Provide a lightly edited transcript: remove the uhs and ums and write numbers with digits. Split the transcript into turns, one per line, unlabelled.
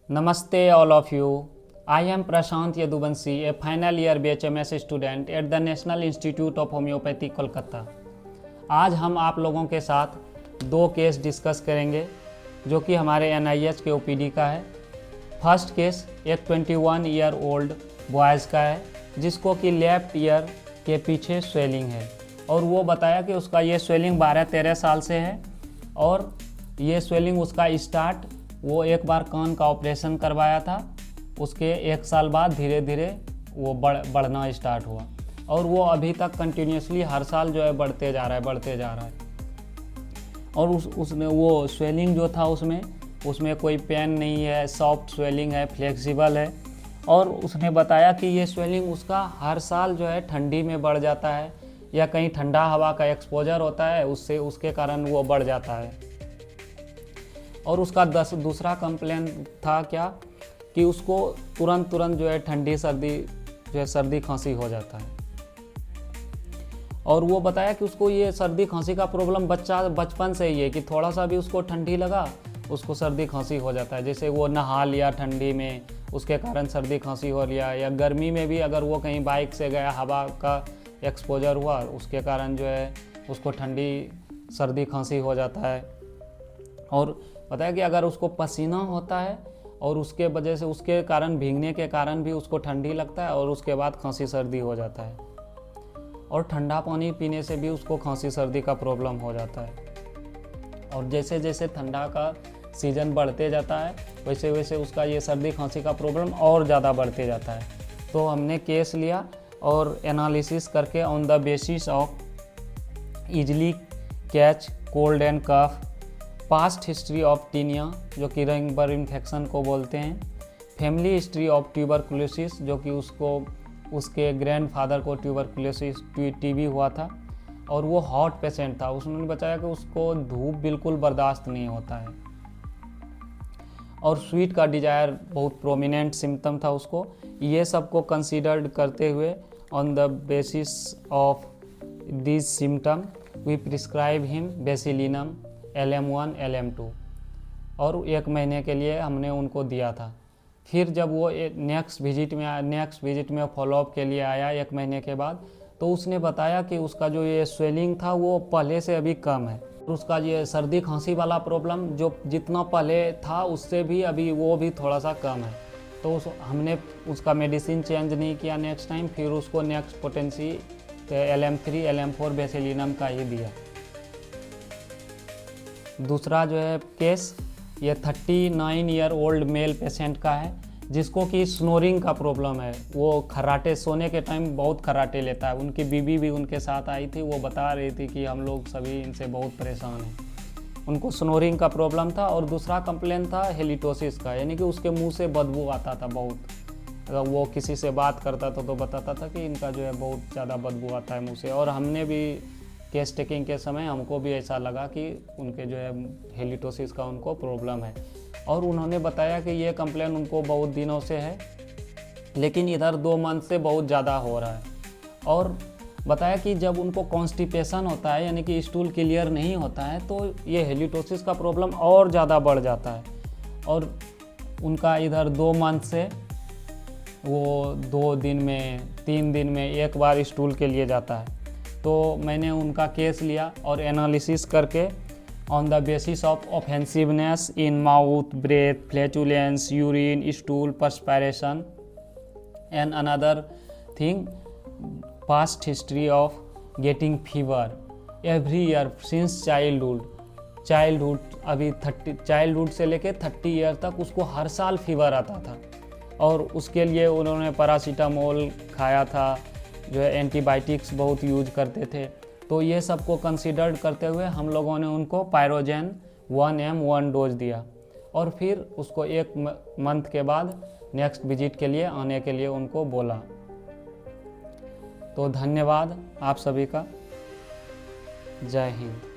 Namaste all of you. I am Prashant Yaduvanshi, a final year BHMS student at the National Institute of Homeopathy, Kolkata. आज हम आप लोगों के साथ दो केस डिस्कस करेंगे जो कि हमारे NIH के OPD का है। फर्स्ट केस एक 21 ईयर ओल्ड बॉयज़ का है जिसको कि लेफ्ट ईयर के पीछे स्वेलिंग है और वो बताया कि उसका ये स्वेलिंग 12-13 साल से है और ये स्वेलिंग उसका स्टार्ट वो एक बार कान का ऑपरेशन करवाया था, उसके एक साल बाद धीरे धीरे वो बढ़ना स्टार्ट हुआ और वो अभी तक कंटिन्यूसली हर साल जो है बढ़ते जा रहा है और उसमें वो स्वेलिंग जो था उसमें कोई पेन नहीं है, सॉफ्ट स्वेलिंग है, फ्लेक्सिबल है। और उसने बताया कि ये स्वेलिंग उसका हर साल जो है ठंडी में बढ़ जाता है या कहीं ठंडा हवा का एक्सपोजर होता है उसके कारण वो बढ़ जाता है। और उसका दूसरा कंप्लेन था क्या कि उसको तुरंत जो है ठंडी सर्दी खांसी हो जाता है। और वो बताया कि उसको ये सर्दी खांसी का प्रॉब्लम बचपन से ही है कि थोड़ा सा भी उसको ठंडी लगा उसको सर्दी खांसी हो जाता है। जैसे वो नहा लिया ठंडी में उसके कारण सर्दी खांसी हो लिया, या गर्मी में भी अगर वो कहीं बाइक से गया हवा का एक्सपोजर हुआ उसके कारण जो है उसको ठंडी सर्दी खांसी हो जाता है। और बताया कि अगर उसको पसीना होता है और उसके वजह से उसके कारण भीगने के कारण भी उसको ठंडी लगता है और उसके बाद खांसी सर्दी हो जाता है। और ठंडा पानी पीने से भी उसको खांसी सर्दी का प्रॉब्लम हो जाता है। और जैसे जैसे ठंडा का सीज़न बढ़ते जाता है वैसे वैसे उसका ये सर्दी खांसी का प्रॉब्लम और ज़्यादा बढ़ते जाता है। तो हमने केस लिया और एनालिसिस करके on the basis of easily catch cold and cough, past history of tinea जो कि रिंगबर्ग इन्फेक्शन को बोलते हैं, फैमिली हिस्ट्री ऑफ ट्यूबरकुलोसिस जो कि उसके ग्रैंडफादर को ट्यूबरकुलोसिस टीबी हुआ था और वो हॉट पेशेंट था। उसने बताया कि उसको धूप बिल्कुल बर्दाश्त नहीं होता है और स्वीट का डिजायर बहुत प्रोमिनेंट सिम्टम था उसको। ये सब को कंसीडर्ड करते हुए on the basis of this symptom we prescribe him bacillinum LM1 LM2 और 1 महीने के लिए हमने उनको दिया था। फिर जब वो नेक्स्ट विजिट में फॉलोअप के लिए आया 1 महीने के बाद तो उसने बताया कि उसका जो ये स्वेलिंग था वो पहले से अभी कम है। उसका ये सर्दी खांसी वाला प्रॉब्लम जो जितना पहले था उससे भी अभी वो भी थोड़ा सा कम है। तो हमने उसका मेडिसिन चेंज नहीं किया नेक्स्ट टाइम, फिर उसको नेक्स्ट पोटेंसी LM3 LM4 बेसिलिनम का ही दिया। दूसरा जो है केस ये 39 ईयर ओल्ड मेल पेशेंट का है जिसको कि स्नोरिंग का प्रॉब्लम है। वो खर्राटे सोने के टाइम बहुत खर्राटे लेता है। उनकी बीवी भी उनके साथ आई थी, वो बता रही थी कि हम लोग सभी इनसे बहुत परेशान हैं। उनको स्नोरिंग का प्रॉब्लम था और दूसरा कंप्लेन था हेलिटोसिस का, यानी कि उसके मुंह से बदबू आता था बहुत। अगर वो किसी से बात करता था तो बताता था कि इनका जो है बहुत ज़्यादा बदबू आता है मुँह से। और हमने भी केस टेकिंग के समय हमको भी ऐसा लगा कि उनके जो है हेलिटोसिस का उनको प्रॉब्लम है। और उन्होंने बताया कि ये कंप्लेन उनको बहुत दिनों से है लेकिन इधर 2 मंथ से बहुत ज़्यादा हो रहा है। और बताया कि जब उनको कॉन्स्टिपेशन होता है यानी कि स्टूल क्लियर नहीं होता है तो ये हेलिटोसिस का प्रॉब्लम और ज़्यादा बढ़ जाता है। और उनका इधर 2 मंथ से वो 2 दिन में 3 दिन में एक बार स्टूल के लिए जाता है। तो मैंने उनका केस लिया और एनालिसिस करके on the basis of offensiveness in mouth, breath, flatulence, urine, stool, perspiration and another thing, past history of getting fever every year since childhood अभी 30 चाइल्डहुड से लेके 30 ईयर तक उसको हर साल फीवर आता था। और उसके लिए उन्होंने पैरासीटामोल खाया था, जो है एंटीबायोटिक्स बहुत यूज करते थे। तो ये सब को कंसीडर्ड करते हुए हम लोगों ने उनको पायरोजेन 1 1 डोज दिया और फिर उसको 1 मंथ के बाद नेक्स्ट विजिट के लिए आने के लिए उनको बोला। तो धन्यवाद आप सभी का। जय हिंद।